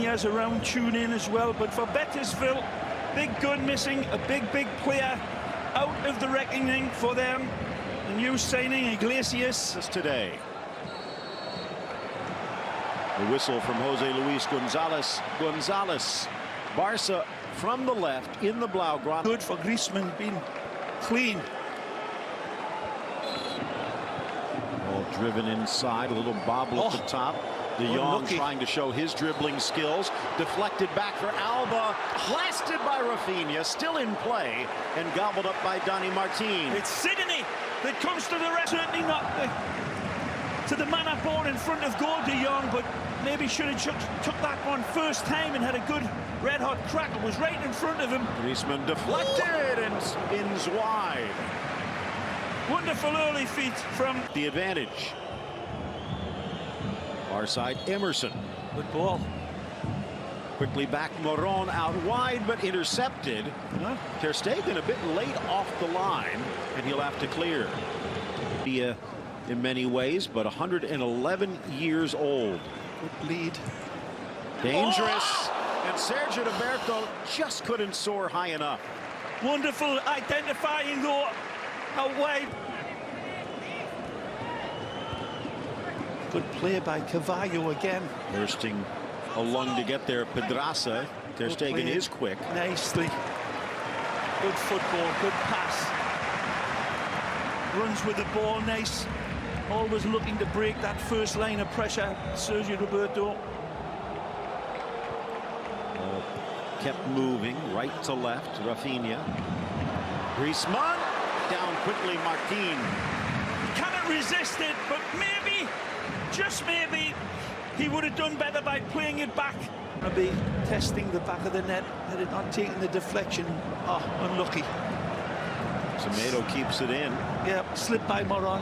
He has around tune in as well, but for Betis, Phil, big gun missing, a big player out of the reckoning for them. The new signing, Iglesias. Today. The whistle from Jose Luis Gonzalez. Gonzalez, Barca from the left in the Blaugrana. Good for Griezmann, being clean. Ball driven inside, a little bobble at the top. De Jong trying to show his dribbling skills. Deflected back for Alba. Blasted by Rafinha, still in play, and gobbled up by Dani Martin. It's Sidney that comes to the rest. Certainly not to the man born in front of goal, De Jong, but maybe should have took that one first time and had a good red-hot crack. It was right in front of him. Griezmann deflected and spins wide. Wonderful early feet from the advantage. Far side, Emerson. Good ball. Quickly back, Moron out wide, but intercepted. Ter Stegen a bit late off the line, and he'll have to clear. In many ways, but 111 years old. Good lead. Dangerous, and Sergio Roberto just couldn't soar high enough. Wonderful identifying though, out wide. Good play by Cavallo again. Bursting a lung to get there, Pedraza. Ter Stegen is quick. Nicely. Good football, good pass. Runs with the ball, nice. Always looking to break that first line of pressure, Sergio Roberto. Ball kept moving, right to left, Rafinha. Griezmann, down quickly, Martin. Cannot resist it, but maybe, just maybe, he would have done better by playing it back. Maybe testing the back of the net, had it not taken the deflection. Oh, unlucky. Semedo keeps it in. Yeah, slipped by Moron.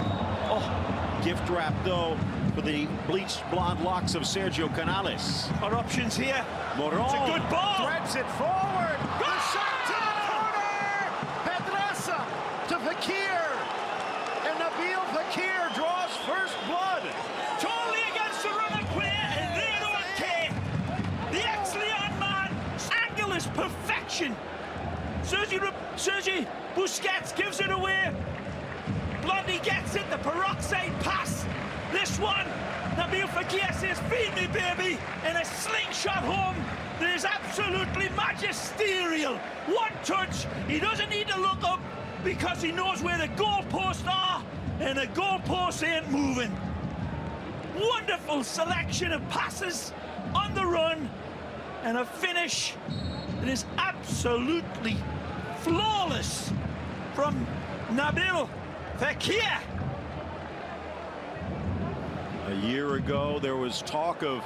Oh. Gift wrap, though, for the bleached blonde locks of Sergio Canales. Our options here. Moron. It's a good ball. Threads it forward. The shot to the corner. Pedraza to Fekir. And Nabil Fekir draws first blood. Totally against the runner player, and they don't care. The ex-Leon man. Angle is perfection. Sergi Busquets gives it away. Blondie gets it, the peroxide pass. This one, Nabil Fekir says, feed me, baby, and a slingshot home that is absolutely magisterial. One touch, he doesn't need to look up because he knows where the goalposts are, and the goalposts ain't moving. Wonderful selection of passes on the run, and a finish that is absolutely flawless from Nabil Fekir. A year ago, there was talk of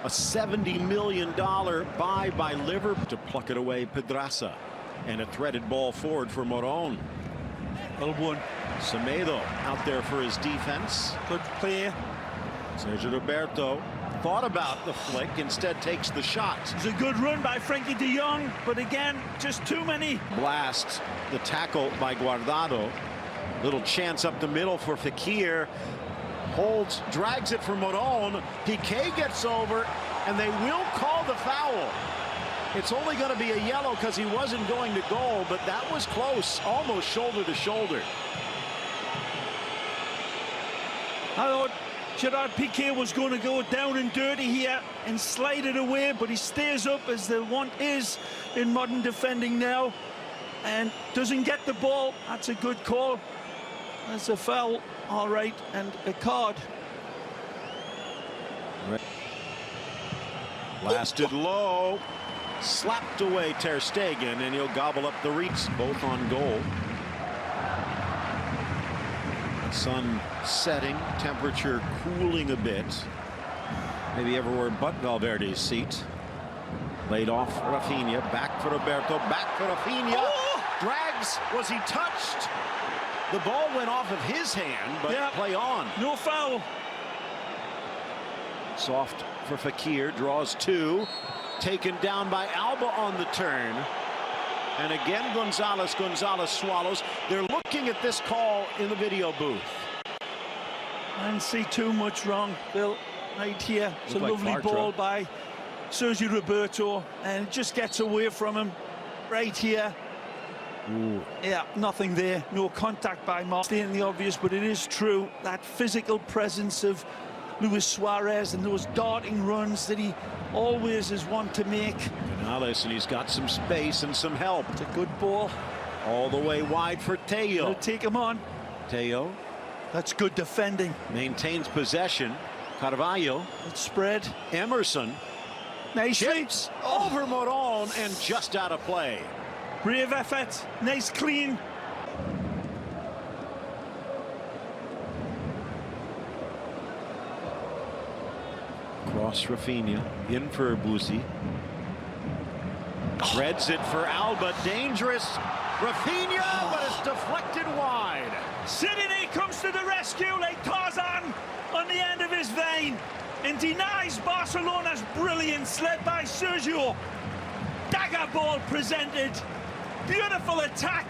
a $70 million buy by Liverpool to pluck it away, Pedraza, and a threaded ball forward for Moron. Well won. Semedo out there for his defense. Good play. Sergio Roberto thought about the flick, instead takes the shot. It's a good run by Frankie de Jong, but again, just too many. Blast the tackle by Guardado. Little chance up the middle for Fekir. Holds, drags it for Moron. Piqué gets over, and they will call the foul. It's only going to be a yellow because he wasn't going to goal, but that was close, almost shoulder to shoulder. I thought Gerard Piqué was going to go down and dirty here and slide it away, but he stays up as the want is in modern defending now and doesn't get the ball. That's a good call. That's a foul, all right, and a card. Blasted low, slapped away Ter Stegen, and he'll gobble up the reeks, both on goal. Sun setting, temperature cooling a bit. Maybe everywhere but Valverde's seat. Laid off Rafinha, back for Roberto, back for Rafinha. Oh! Drags, was he touched? The ball went off of his hand, but play on. No foul. Soft for Fekir, draws two. Taken down by Alba on the turn. And again, Gonzalez swallows. They're looking at this call in the video booth. I didn't see too much wrong, Bill. Right here. It's a lovely ball by Sergio Roberto, and it just gets away from him right here. Ooh. Yeah, nothing there, no contact by Mark. Stating the obvious, but it is true, that physical presence of Luis Suarez and those darting runs that he always is one to make. Canales, and he's got some space and some help. It's a good ball. All the way wide for Teo. They'll take him on. Teo. That's good defending. Maintains possession. Carvalho. It's spread. Emerson. Nice Chips over Moron and just out of play. Brave effort. Nice clean. Cross Rafinha. In for Buzi. Threads it for Alba. Dangerous. Rafinha, but it's deflected wide. Senin comes to the rescue like Tarzan on the end of his vein and denies Barcelona's brilliance, led by Sergio. Dagger ball presented. Beautiful attack.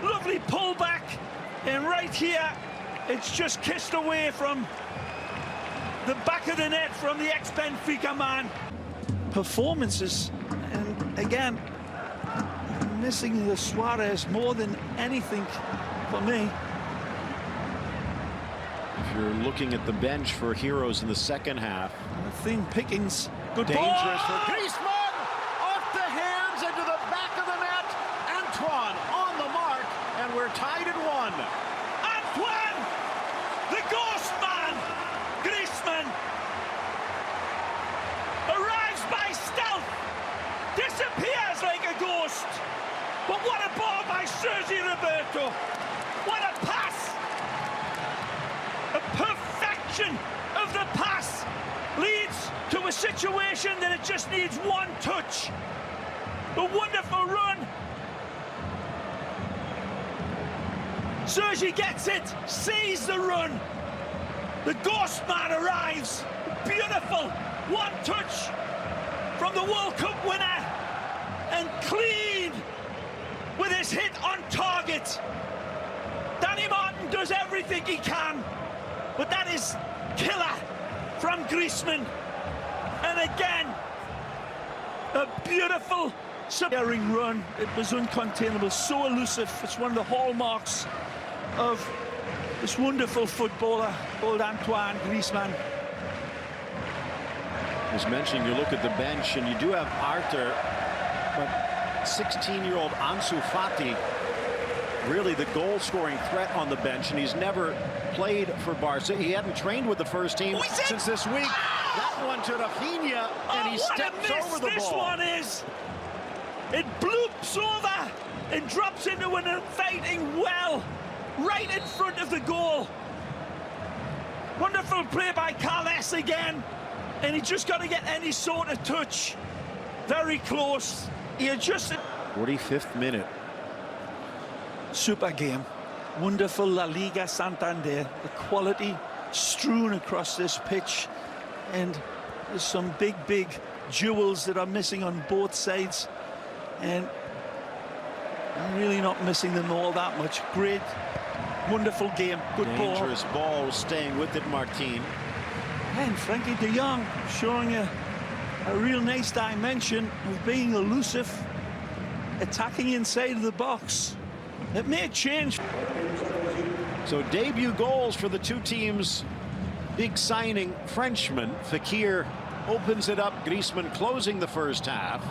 Lovely pullback. And right here, it's just kissed away from the back of the net from the ex-Benfica man. Performances, and again, missing the Suarez more than anything for me. If you're looking at the bench for heroes in the second half. I think Pickens, good Dangerous ball. for Griezmann! Off the hands into the back of the net. Antoine on the mark, and we're tied at 1. Antoine, the ghost man, Griezmann, arrives by stealth, disappears like a ghost. But what a ball by Sergio Roberto. What a pass. A perfection of the pass leads to a situation that it just needs one touch. A wonderful run. Sergi gets it, sees the run. The ghost man arrives. Beautiful. One touch from the World Cup winner. And clean with his hit on target. Danny Martin does everything he can. But that is killer from Griezmann. And again, a beautiful submarine run. It was uncontainable, so elusive. It's one of the hallmarks of this wonderful footballer, old Antoine Griezmann. As mentioned, you look at the bench, and you do have Arthur, but 16-year-old Ansu Fati, really the goal-scoring threat on the bench, and he's never played for Barca. He hadn't trained with the first team since this week. That one to Rafinha, and he steps over the ball. This one is. It bloops over and drops into an inviting well right in front of the goal. Wonderful play by Carles again, and he just got to get any sort of touch. Very close. He adjusted. 45th minute. Super game. Wonderful La Liga Santander. The quality strewn across this pitch, and there's some big jewels that are missing on both sides, and I'm really not missing them all that much. Great, wonderful game. Good ball. Dangerous ball, staying with it, Martin. And Frankie de Jong showing a real nice dimension of being elusive, attacking inside of the box. It may change. So debut goals for the two teams. Big signing, Frenchman. Fekir opens it up. Griezmann closing the first half.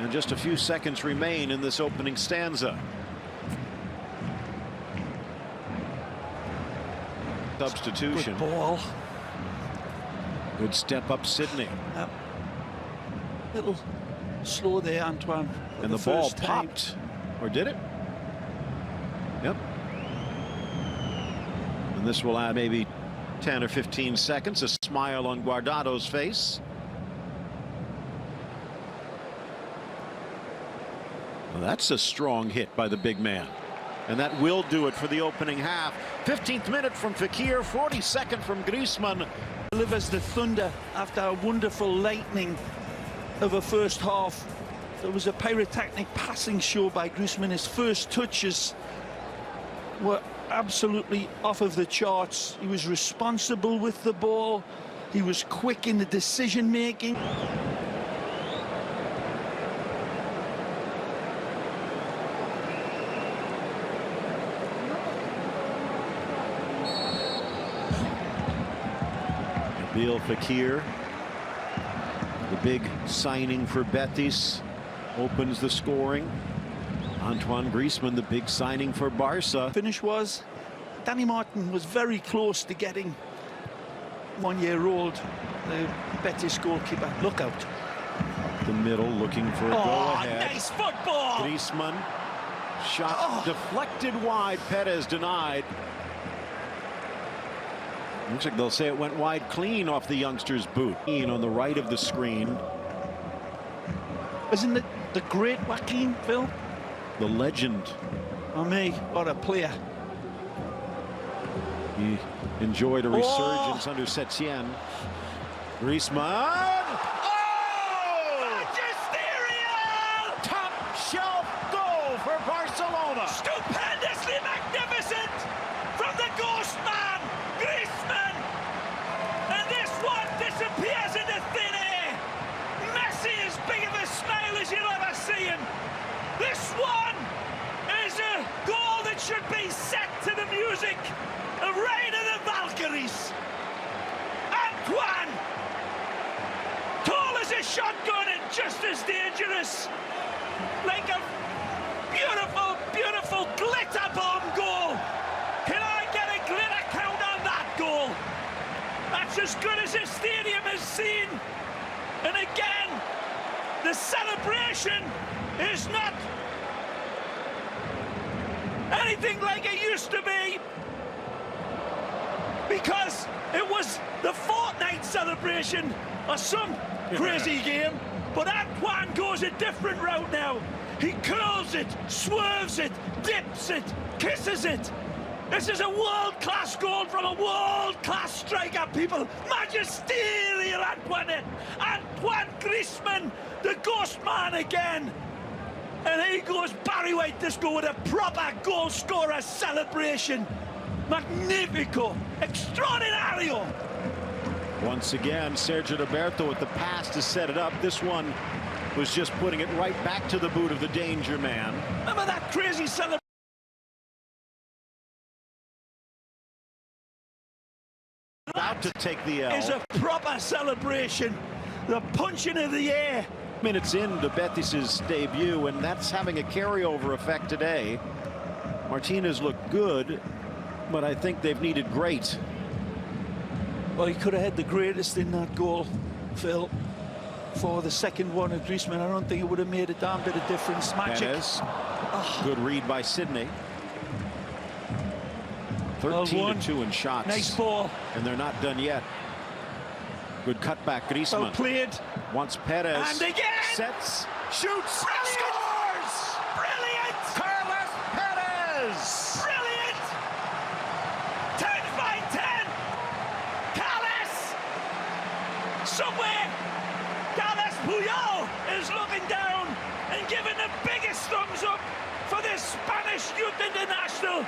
And just a few seconds remain in this opening stanza. Substitution. Good ball. Good step up, Sydney. Yep. Little slow there, Antoine. And the ball popped. Or did it? Yep. And this will add maybe 10 or 15 seconds. A smile on Guardado's face. Well, that's a strong hit by the big man. And that will do it for the opening half. 15th minute from Fekir, 42nd from Griezmann. Delivers the thunder after a wonderful lightning of a first half. There was a pyrotechnic passing show by Griezmann. His first touches were absolutely off of the charts. He was responsible with the ball, He was quick in the decision-making. Nabil Fekir, the big signing for Betis, opens the scoring. Antoine Griezmann, the big signing for Barca. Finish was, Danny Martin was very close to getting 1-year-old, the Betis goalkeeper. Look out. The middle looking for a go-ahead. Nice football! Griezmann, shot deflected wide, Perez denied. Looks like they'll say it went wide clean off the youngster's boot. On the right of the screen. Isn't it the great Joaquin, Phil? The legend. Oh, me, what a player. He enjoyed a resurgence under Setien. Griezmann. Magisterial! Top shelf goal for Barcelona. Stupendously magnificent from the ghost man, Griezmann. And this one disappears into thin air. Messi as big of a smile as you'll ever see him. This one is a goal that should be set to the music of Rain of the Valkyries. Antoine, tall as a shotgun and just as dangerous. Like a beautiful, beautiful glitter bomb goal. Can I get a glitter count on that goal? That's as good as the stadium has seen. And again, the celebration is not anything like it used to be, because it was the fortnight celebration or some crazy game. But Antoine goes a different route now. He curls it, swerves it, dips it, kisses it. This is a world-class goal from a world-class striker, people. Magisterial Antoine Griezmann, the ghost man again. And he goes Barry White disco with a proper goal scorer celebration. Magnifico, extraordinario. Once again, Sergio Roberto with the pass to set it up. This one was just putting it right back to the boot of the danger man. Remember that crazy celebration? About to take the L. Is a proper celebration. The punching of the air. Minutes into Betis's debut, and that's having a carryover effect today. Martinez looked good, but I think they've needed great. Well, he could have had the greatest in that goal, Phil. For the second one of Griezmann, I don't think it would have made a damn bit of difference. Magic. Perez. Good read by Sydney. 13-2 in shots. Nice ball. And they're not done yet. Good cutback, Griezmann. Well played. Once Perez. And again. Sets. Shoots. Brilliant. Scores. Brilliant. Carles Perez. Brilliant. 10 by 10. Carles. Somewhere. Carles Puyol is looking down and giving the biggest thumbs up for this Spanish youth international,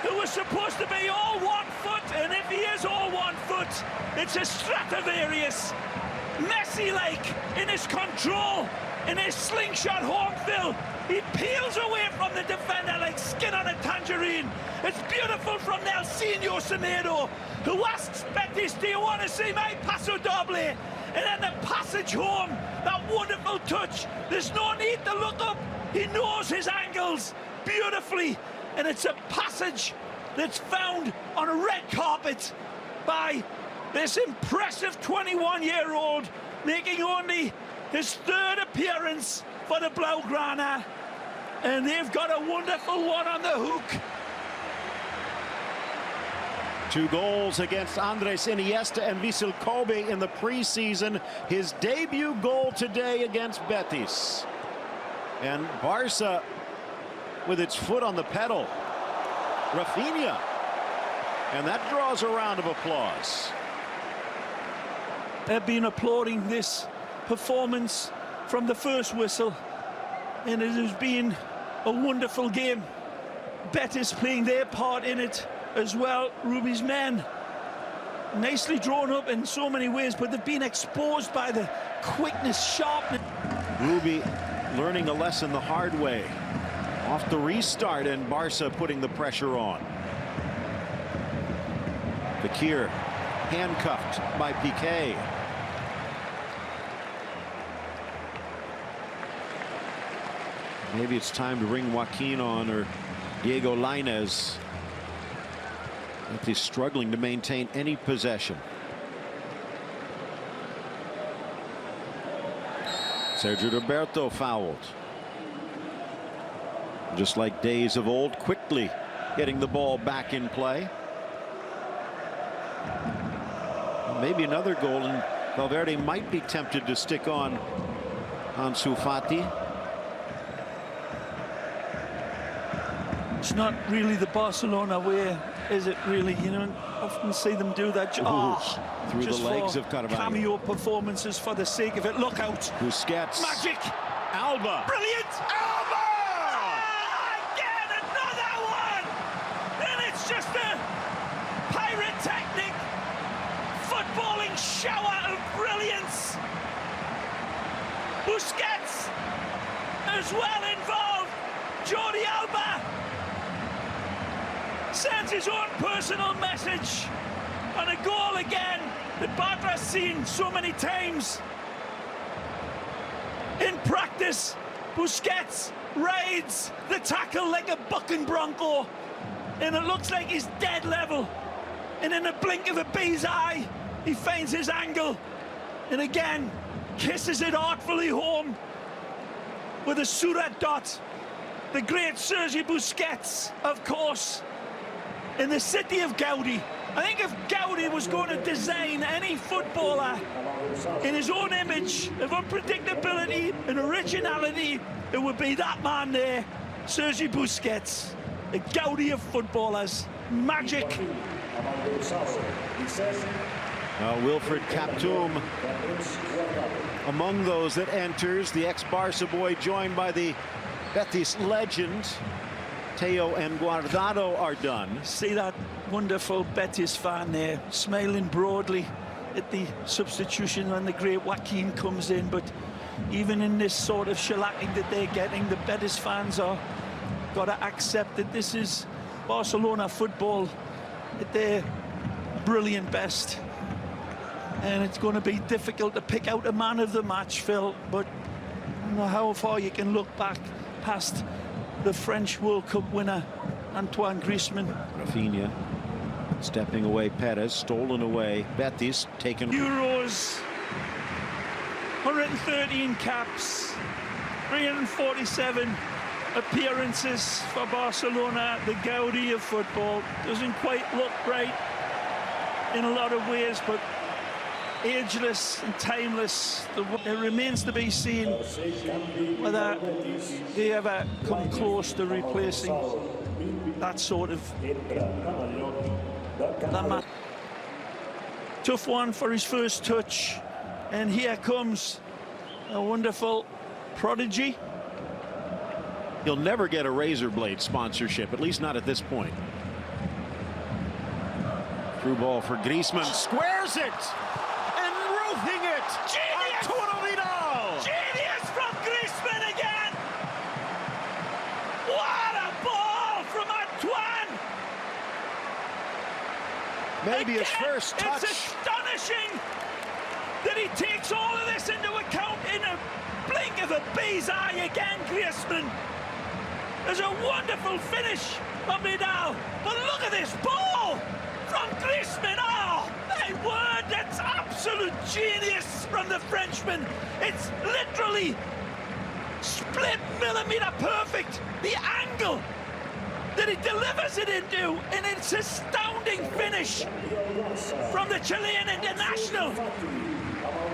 who was supposed to be all 1 foot, and if he is all 1 foot, it's a Stradivarius. Messi-like in his control, in his slingshot home fill. He peels away from the defender like skin on a tangerine. It's beautiful from Nelsinho Semedo, who asks Betis, do you want to see my paso doble? And then the passage home, that wonderful touch. There's no need to look up. He knows his angles beautifully. And it's a passage that's found on a red carpet by this impressive 21-year-old, making only his 3rd appearance for the Blaugrana. And they've got a wonderful one on the hook. 2 goals against Andres Iniesta and Vissel Kobe in the preseason. His debut goal today against Betis. And Barca with its foot on the pedal. Rafinha. And that draws a round of applause. They've been applauding this performance from the first whistle. And it has been a wonderful game. Betis playing their part in it as well. Ruby's men nicely drawn up in so many ways, but they've been exposed by the quickness, sharpness. Ruby learning a lesson the hard way. Off the restart, and Barca putting the pressure on. Fekir handcuffed by Piqué. Maybe it's time to bring Joaquin on, or Diego Lainez. He's struggling to maintain any possession. Sergio Roberto fouled. Just like days of old, quickly getting the ball back in play. Maybe another goal, and Valverde might be tempted to stick on Ansu Fati. It's not really the Barcelona way, is it really? You know, often see them do that. Through the legs of Carvalho. Cameo performances for the sake of it. Look out. Busquets. Magic. Alba. Brilliant. Alba! Again, another one. And it's just a pyrotechnic footballing shower of brilliance. Busquets as well involved. Jordi Alba sends his own personal message, and a goal again that Barca's seen so many times. In practice, Busquets rides the tackle like a bucking bronco, and it looks like he's dead level. And in a blink of a bee's eye, he finds his angle, and again kisses it artfully home with a Surat dot. The great Sergi Busquets, of course, in the city of Gaudi. I think if Gaudi was going to design any footballer in his own image of unpredictability and originality, it would be that man there, Sergi Busquets. The Gaudi of footballers. Magic. Wilfred Kaptoum among those that enters. The ex-Barca boy joined by the Betis legend. Teo and Guardado are done. See that wonderful Betis fan there, smiling broadly at the substitution when the great Joaquin comes in. But even in this sort of shellacking that they're getting, the Betis fans are got to accept that this is Barcelona football at their brilliant best. And it's going to be difficult to pick out a man of the match, Phil, but I don't know how far you can look back past the French World Cup winner, Antoine Griezmann. Rafinha stepping away, Perez stolen away, Betis taken. Euros, 113 caps, 347 appearances for Barcelona. The Gaudi of football doesn't quite look right in a lot of ways, but ageless and timeless. It remains to be seen whether they ever come close to replacing that sort of that. Tough one for his first touch, and here comes a wonderful prodigy. He'll never get a razor blade sponsorship, at least not at this point. Through ball for Griezmann, squares it! Genius! Arturo Vidal! Genius from Griezmann again! What a ball from Antoine! Maybe again, his first touch. It's astonishing that he takes all of this into account in a blink of a bee's eye again, Griezmann. There's a wonderful finish from Vidal, but look at this ball from Griezmann. Oh, my word, that's absolute genius from the Frenchman. It's literally split millimeter perfect, the angle that he delivers it into, and it's astounding finish from the Chilean international,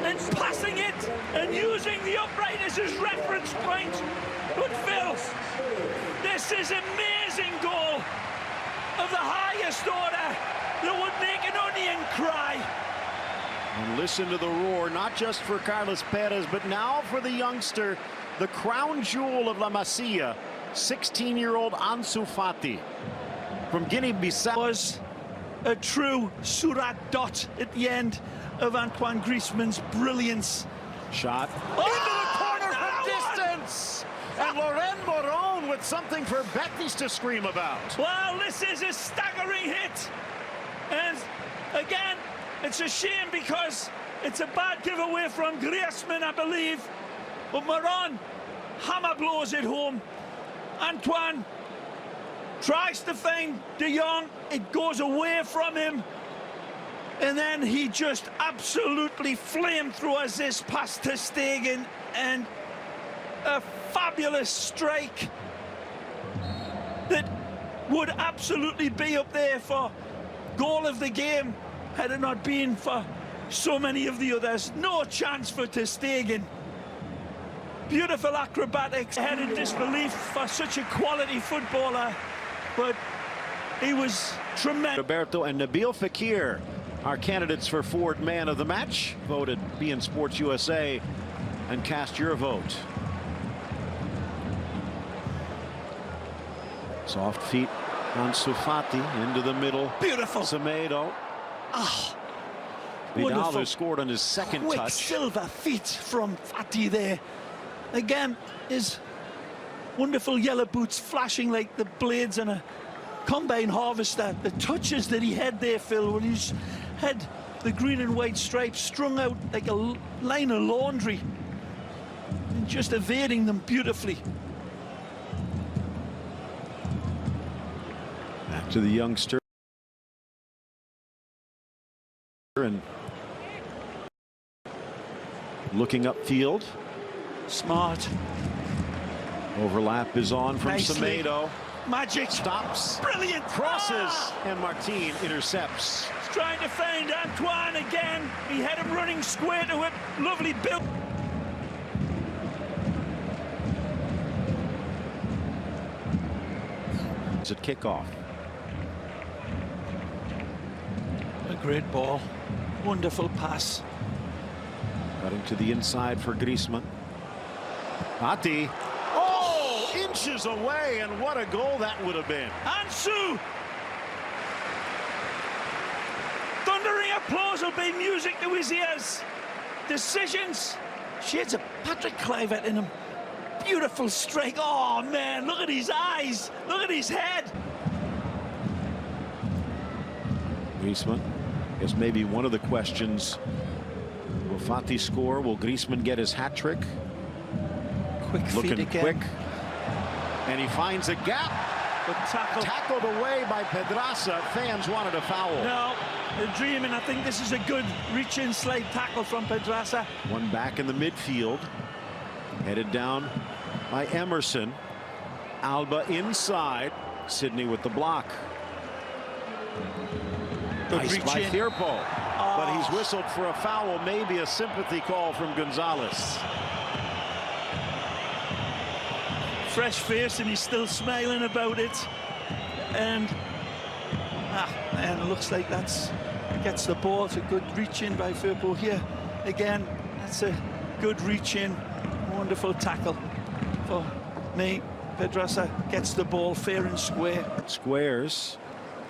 and passing it and using the upright as his reference point. But Phil, this is an amazing goal of the highest order that would make an onion cry. And listen to the roar, not just for Carles Perez, but now for the youngster, the crown jewel of La Masia, 16-year-old Ansu Fati from Guinea-Bissau. Was a true Surat dot at the end of Antoine Griezmann's brilliance. Shot Oh, into the corner from distance, and Loren Moron with something for Betis to scream about. Well, this is a staggering hit, and again, it's a shame because it's a bad giveaway from Griezmann, I believe, but Moron hammer blows it home. Antoine tries to find De Jong, it goes away from him, and then he just absolutely flamethrowers this past Ter Stegen, and a fabulous strike that would absolutely be up there for goal of the game had it not been for so many of the others. No chance for Ter Stegen. Beautiful acrobatics, head in disbelief for such a quality footballer, but he was tremendous. Roberto and Nabil Fekir are candidates for Ford Man of the Match. Vote at beIN Sports USA and cast your vote. Soft feet on Fati into the middle. Beautiful. Semedo. Ah, Vidal, wonderful. who scored on his second Quick touch. silver feet from Fati there. Again, his wonderful yellow boots flashing like the blades on a combine harvester. The touches that he had there, Phil, when he's had the green and white stripes strung out like a line of laundry, and just evading them beautifully. Back to the youngster. And looking upfield. Smart. Overlap is on from Nicely. Semedo. Magic. Stops. Brilliant. Crosses. And Martin intercepts. He's trying to find Antoine again. He had him running square to it. Lovely build. It's a kickoff. A great ball. Wonderful pass. Cutting to the inside for Griezmann. Fati. Oh, inches away, and what a goal that would have been. Ansu. Thundering applause will be music to his ears. Decisions. Shades of Patrick Kluivert in him. Beautiful strike. Oh, man, look at his eyes. Look at his head. Griezmann. Guess maybe one of the questions. Will Fati score? Will Griezmann get his hat trick? Quick feet Looking again. quick. And he finds a gap. But Tackled away by Pedraza. Fans wanted a foul. No, they're dreaming. I think this is a good reach-in slide tackle from Pedraza. One back in the midfield. Headed down by Emerson. Alba inside. Sydney with the block. Good Nice reach by in. Firpo. Oh. But he's whistled for a foul. Maybe a sympathy call from Gonzalez. Fresh face, and he's still smiling about it. And man, it looks like that's gets the ball. It's a good reach in by Firpo here. Again, that's a good reach in. Wonderful tackle for me. Pedraza gets the ball fair and square. Squares.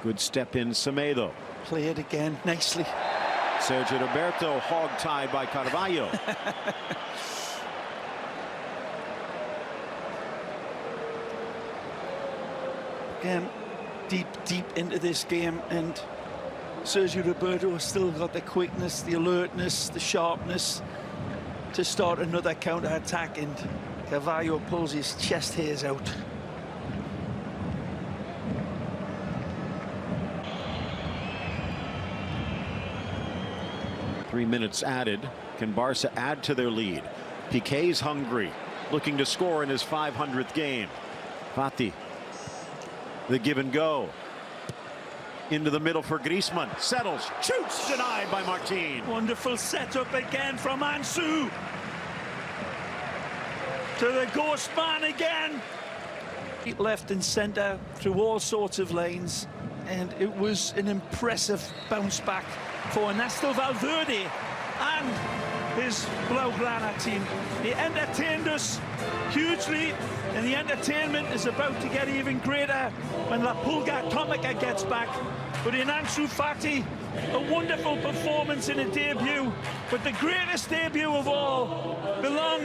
Good step in Semedo. Play it again nicely. Sergio Roberto hog-tied by Carvalho. Again, deep into this game, and Sergio Roberto has still got the quickness, the alertness, the sharpness to start another counter-attack, and Carvalho pulls his chest hairs out. Three minutes added. Can Barca add to their lead? Piqué's hungry, looking to score in his 500th game. Fati. The give and go. Into the middle for Griezmann. Settles. Shoots. Denied by Martin. Wonderful setup again from Ansu. To the ghost man again. Left and centre through all sorts of lanes. And it was an impressive bounce back for Ernesto Valverde. And his Blaugrana team. He entertained us hugely, and the entertainment is about to get even greater when La Pulga Atomica gets back. But in Ansu Fati, a wonderful performance in a debut, but the greatest debut of all belongs